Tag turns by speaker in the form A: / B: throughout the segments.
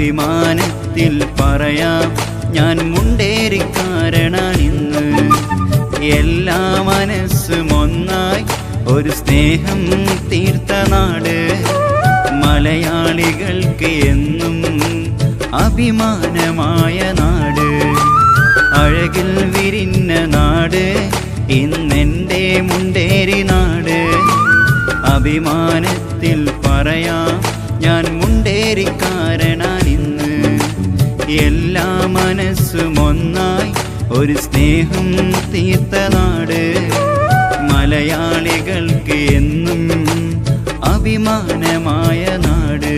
A: അഭിമാനത്തിൽ പറയാം ഞാൻ മുണ്ടേരിക്കാരനാണിന്ന്. എല്ലാ മനസ്സും ഒന്നായി ഒരു സ്നേഹം തീർത്ത നാട്, മലയാളികൾക്ക് എന്നും അഭിമാനമായ നാട്. അഴകിൽ വിരിഞ്ഞ നാട് ഇന്നെൻ്റെ മുണ്ടേരി നാട്. അഭിമാനത്തിൽ പറയാം ഞാൻ മുണ്ടേരിക്കാരനാണിന്ന്. എല്ലാ മനസ്സും ഒന്നായി ഒരു സ്നേഹം തീർത്ത നാട്, മലയാളികൾക്ക് എന്നും അഭിമാനമായ നാട്.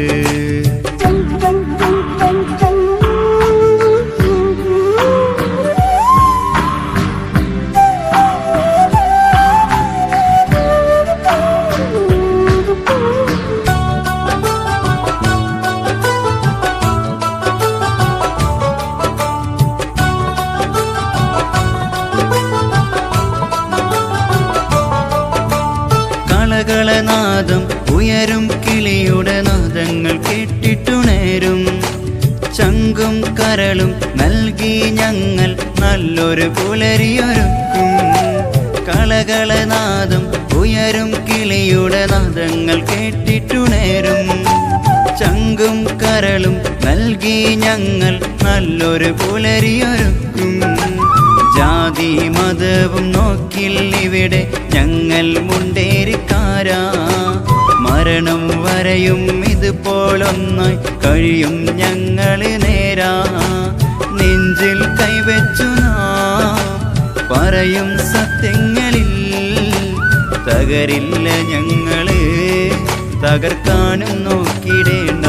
A: കളനാദം ഉയരും കിളിയുടെ നാദങ്ങൾ കേട്ടിട്ടുണരും. ചങ്കും കരളും നൽകി ഞങ്ങൾ നല്ലൊരു പുലരിയൊരുക്കും. കളകളനാദം ഉയരും കിളിയുടെ നാദങ്ങൾ കേട്ടിട്ടുണരും. ചങ്കും കരളും നൽകി ഞങ്ങൾ നല്ലൊരു പുലരിയൊരുക്കും. ജാതി മതവും നോക്കില്ലിവിടെ ഞങ്ങൾ മുണ്ടേരിക്കാരാ. മരണം വരെയും ഇതുപോലൊന്നായി കഴിയും ഞങ്ങൾ നേരാ. നെഞ്ചിൽ കൈവച്ചു നാം പറയും സത്യങ്ങളിൽ തകരില്ല ഞങ്ങള്, തകർക്കാനും നോക്കിടേണ്ട.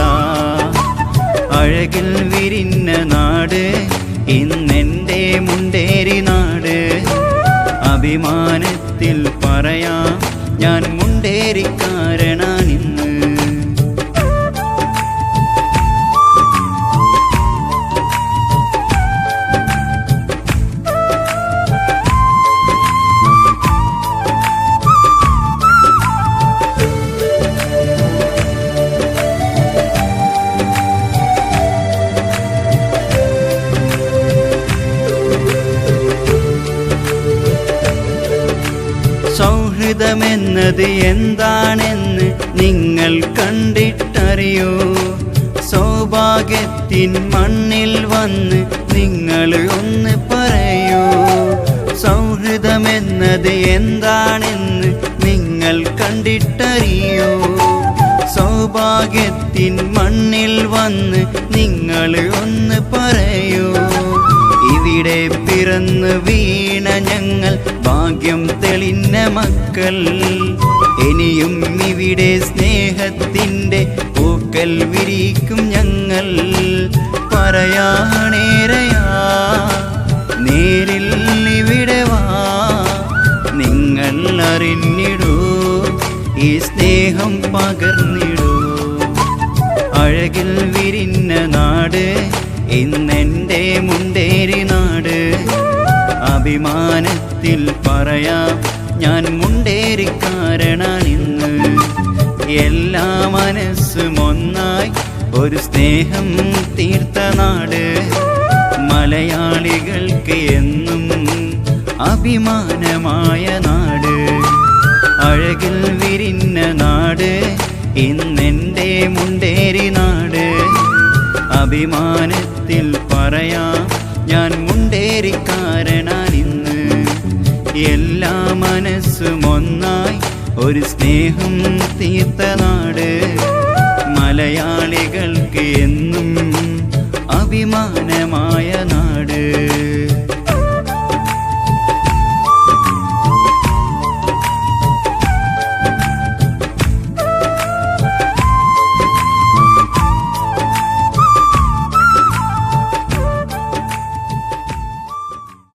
A: അഴകിൽ വിരിഞ്ഞ നാട് ഇന്നെൻ്റെ മുണ്ടേരി നാട്. അഭിമാനത്തിൽ പറയാം ഞാൻ മുണ്ടേരിക്കാരനാണിന്ന്. സൗഹൃദമെന്നത് എന്താണെന്ന് നിങ്ങൾ കണ്ടിട്ടറിയോ? സൗഭാഗ്യത്തിൻ മണ്ണിൽ വന്ന് നിങ്ങൾ ഒന്ന് പറയൂ. സൗഹൃദമെന്നത് എന്താണെന്ന് നിങ്ങൾ കണ്ടിട്ടറിയോ? സൗഭാഗ്യത്തിൻ മണ്ണിൽ വന്ന് നിങ്ങൾ ഒന്ന് പറയൂ. ഇവിടെ പിറന്നു വീണ ഞങ്ങൾ ഭാഗ്യം തെളിഞ്ഞ മക്കൾ. ഇനിയും ഇവിടെ സ്നേഹത്തിൻ്റെ പൂക്കൽ വിരിക്കും ഞങ്ങൾ. പറയാണേരയാ നേരിൽ ഇവിടെ വാ, നിങ്ങൾ അറിഞ്ഞിടൂ ഈ സ്നേഹം പകർന്നിടൂ. അഴകിൽ വിരിഞ്ഞ നാട് ഇന്നെൻ്റെ മുണ്ടേരി നാട്. അഭിമാനത്തിൽ പറയാം ഞാൻ മുണ്ടേരിക്കാരനാണിന്ന്. എല്ലാ മനസ്സും ഒന്നായി ഒരു സ്നേഹം തീർത്ത നാട്, മലയാളികൾക്ക് എന്നും അഭിമാനമായ നാട്. അഴകിൽ വിരിഞ്ഞ നാട് ഇന്നെൻ്റെ മുണ്ടേരി നാട്. അഭിമാനത്തിൽ പറയാം ഞാൻ മുണ്ടേരിക്കാരനാണിന്ന്. എല്ലാ മനസ്സും ഒന്നായി ഒരു സ്നേഹം തീർത്ത നാട്, മലയാളികൾക്ക് എന്നും അഭിമാനമായ നാട്.